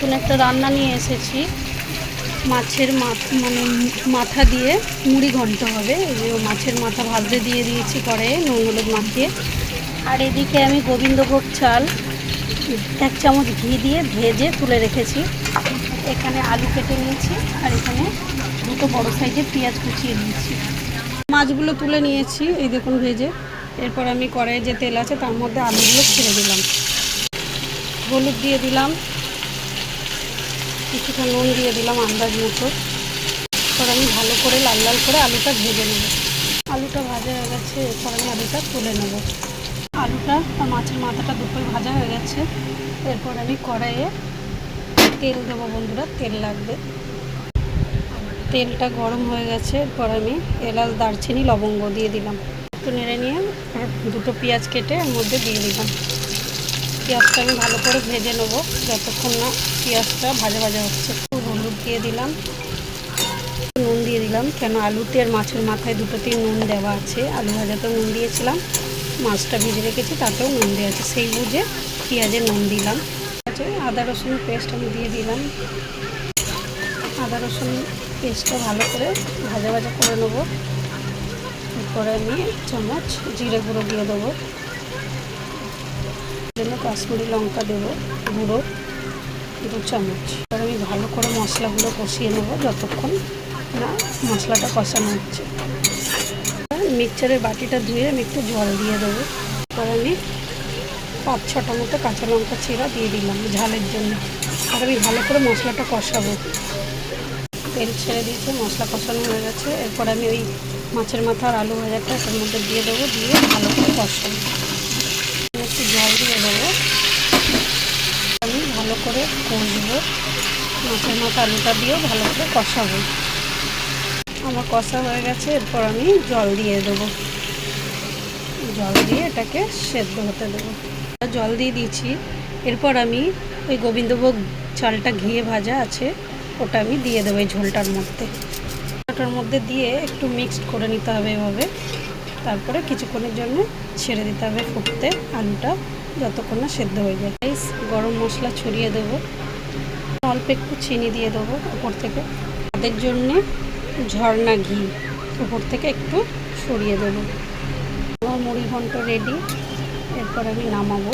নতুন একটা রান্না নিয়ে এসেছি। মাছের মানে মাথা দিয়ে মুড়ি ঘন্ট হবে। এই যে মাছের মাথা ভাজতে দিয়ে দিয়েছি কড়াইয়ে নুন হলুদ মাখিয়ে। আর এদিকে আমি গোবিন্দভোগ চাল 1 চামচ ঘি দিয়ে ভেজে তুলে রেখেছি। এখানে আলু কেটে নিয়েছি আর এখানে 2টো বড় সাইজের পেঁয়াজ কুচিয়ে নিয়েছি। মাছগুলো তুলে নিয়েছি এই দেখুন ভেজে। এরপর আমি কড়াইয়ে যে তেল আছে তার মধ্যে আলুগুলো ছেড়ে দিলাম, হলুদ দিয়ে দিলাম, কিছুটা নুন দিয়ে দিলাম আন্দাজ মতো। এরপর আমি ভালো করে লাল লাল করে আলুটা ভেজে নেব। আলুটা ভাজা হয়ে গেছে, এরপর আমি আলুটা তুলে নেব। আলুটা আর মাছের মাথাটা দুটোই ভাজা হয়ে গেছে। এরপর আমি কড়াইয়ে তেল দেবো বন্ধুরা, তেল লাগবে। তেলটা গরম হয়ে গেছে, এরপর আমি এলাচ দারচিনি লবঙ্গ দিয়ে দিলাম। একটু নেড়ে নিয়ে 2টো পেঁয়াজ কেটে এর মধ্যে দিয়ে দিলাম। পেঁয়াজটা আমি ভালো করে ভেজে নেব যতক্ষণ না পেঁয়াজটা ভাজা ভাজা হচ্ছে। হলুদ দিয়ে দিলাম, নুন দিয়ে দিলাম, কেন আলুতে আর মাছের মাথায় দুটোতেই নুন দেওয়া আছে। আলু ভাজাতেও নুন দিয়েছিলাম, মাছটা ভেজে রেখেছি তাতেও নুন দেওয়া আছে, সেই বুঝে পেঁয়াজে নুন দিলাম। আদা রসুনের পেস্ট আমি দিয়ে দিলাম। আদা রসুন পেস্টটা ভালো করে ভাজা ভাজা করে নেব। এরপরে আমি 1 চামচ জিরে গুঁড়ো দিয়ে দেবো, জন্য কাশ্মীরি লঙ্কা দেবো গুঁড়ো 2 চামচ। এবার আমি ভালো করে মশলাগুলো কষিয়ে নেবো যতক্ষণ না মশলাটা কষানো হচ্ছে। মিক্সচারের বাটিটা ধুয়ে আমি একটু জল দিয়ে দেবো। এবার আমি 5-6টা মতো কাঁচা লঙ্কা চিরা দিয়ে দিলাম ঝালের জন্য। আর আমি ভালো করে মশলাটা কষাবো। তেল ছেড়ে দিয়েছে, মশলা কষানো হয়ে গেছে। এরপর আমি ওই মাছের মাথা আর আলু ভাজাটা তার মধ্যে দিয়ে দেবো, দিয়ে ভালো করে কষাবো। একটু জল দিয়ে দেবো, আমি ভালো করে কষবো। মাছের মাথা আলুটা দিয়েও ভালো করে কষাবো। আমার কষা হয়ে গেছে, এরপর আমি জল দিয়ে দেবো। জল দিয়ে এটাকে সেদ্ধ হতে দেবো। জল দিয়ে দিয়েছি। এরপর আমি ওই গোবিন্দভোগ চালটা ঘিয়ে ভাজা আছে ওটা আমি দিয়ে দেবো এই ঝোলটার মধ্যে। ওটার মধ্যে দিয়ে একটু মিক্সড করে নিতে হবে এভাবে। তারপরে কিছুক্ষণের জন্য ছেড়ে দিতে হবে ফুটতে, আলুটা যতক্ষণ না সেদ্ধ হয়ে যায়। গরম মশলা ছড়িয়ে দেবো, অল্প একটু চিনি দিয়ে দেবো উপর থেকে। তাদের জন্যে ঝর্ণা ঘি উপর থেকে একটু ছড়িয়ে দেবো। আমার মুড়ি ঘন্ট রেডি। এরপর আমি নামাবো।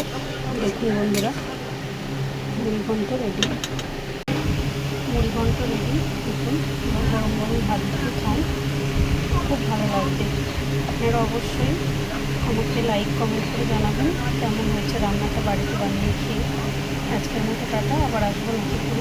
দেখুন বন্ধুরা, মুড়ি ঘন্ট রেডি। মুড়ি ঘন্ট রেডি। দেখুন গরম গরম ভাত দিয়ে খান, খুব ভালো লাগবে। আপনারা অবশ্যই আমাকে লাইক কমেন্ট করে জানাবেন কেমন হয়েছে রান্নাটা বাড়িতে বানিয়ে খেয়ে। আজকের মতো টাটা, আবার আসবো নতুন